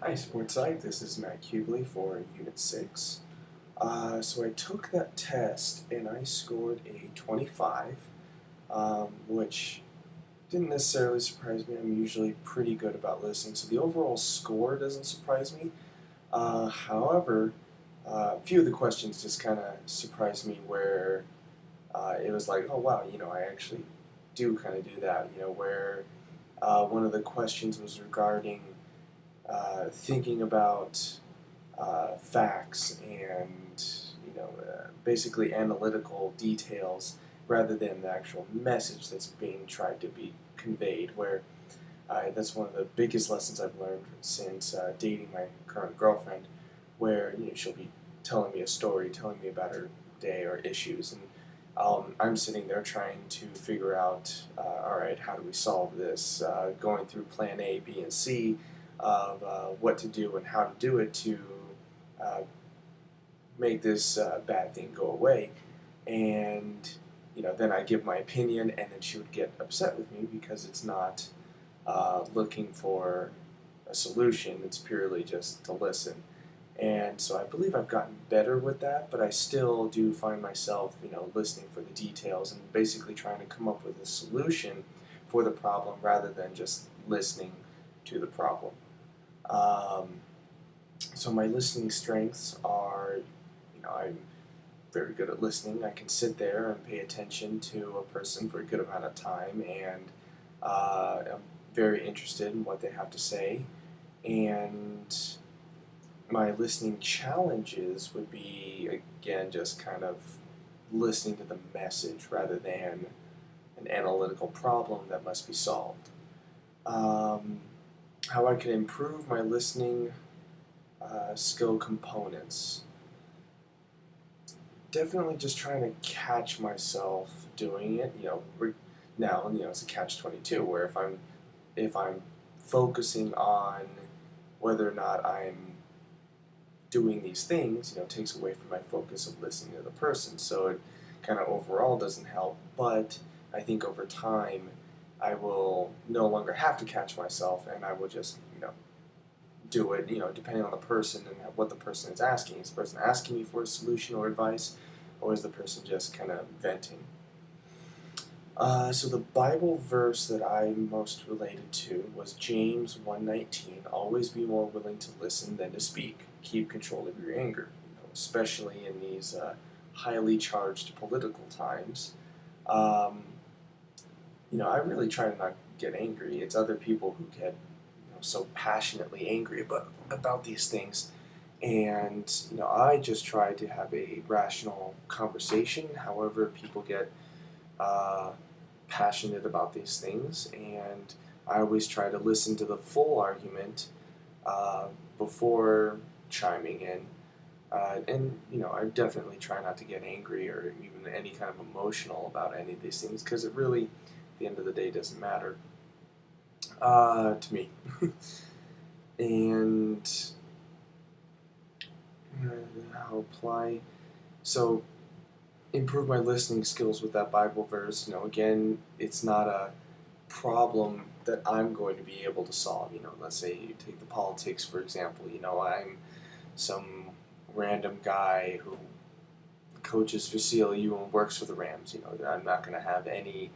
Hi, Sports Psych. This is Matt Kubley for Unit 6. So I took that test and I scored a 25, which didn't necessarily surprise me. I'm usually pretty good about listening, so the overall score doesn't surprise me. However, a few of the questions just kind of surprised me where it was like, oh wow, I actually do kind of do that, where one of the questions was regarding thinking about facts and basically analytical details rather than the actual message that's being tried to be conveyed. Where that's one of the biggest lessons I've learned since dating my current girlfriend, where she'll be telling me a story, telling me about her day or issues, and I'm sitting there trying to figure out, all right, how do we solve this? Going through plan A, B, and C of what to do and how to do it to uh, make this bad thing go away. And then I give my opinion, and then she would get upset with me because it's not looking for a solution. It's purely just to listen. And so I believe I've gotten better with that, but I still do find myself, listening for the details and basically trying to come up with a solution for the problem rather than just listening to the problem. Um, so my listening strengths are, I'm very good at listening. I can sit there and pay attention to a person for a good amount of time, and I'm very interested in what they have to say. And my listening challenges would be, again, just kind of listening to the message rather than an analytical problem that must be solved. Um, how I can improve my listening skill components. Definitely just trying to catch myself doing it. Now it's a catch-22 where if I'm focusing on whether or not I'm doing these things, takes away from my focus of listening to the person. So it kind of overall doesn't help. But I think over time, I will no longer have to catch myself, and I will just, do it, depending on the person and what the person is asking. Is the person asking me for a solution or advice, or is the person just kind of venting? So the Bible verse that I'm most related to was James 1:19. Always be more willing to listen than to speak. Keep control of your anger, especially in these highly charged political times. Um, I really try to not get angry. It's other people who get so passionately angry about these things. And I just try to have a rational conversation. However, people get uh, passionate about these things, and I always try to listen to the full argument uh, before chiming in. And I definitely try not to get angry or even any kind of emotional about any of these things because it really, at the end of the day, doesn't matter to me. And I'll apply. So improve my listening skills with that Bible verse. Again, it's not a problem that I'm going to be able to solve. Let's say you take the politics, for example. I'm some random guy who coaches for CLU and works for the Rams. I'm not going to have any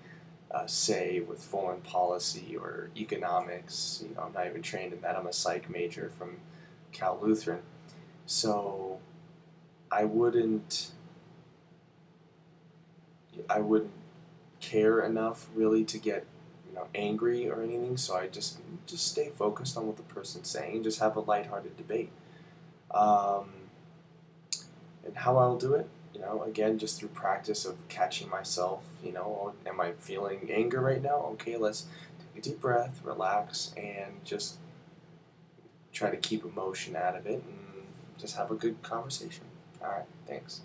say with foreign policy or economics. I'm not even trained in that. I'm a psych major from Cal Lutheran. So I wouldn't I wouldn't care enough really to get angry or anything. So I just stay focused on what the person's saying and just have a lighthearted debate. Um, and how I'll do it, again, just through practice of catching myself. Am I feeling anger right now? Okay, let's take a deep breath, relax, and just try to keep emotion out of it and just have a good conversation. All right, thanks.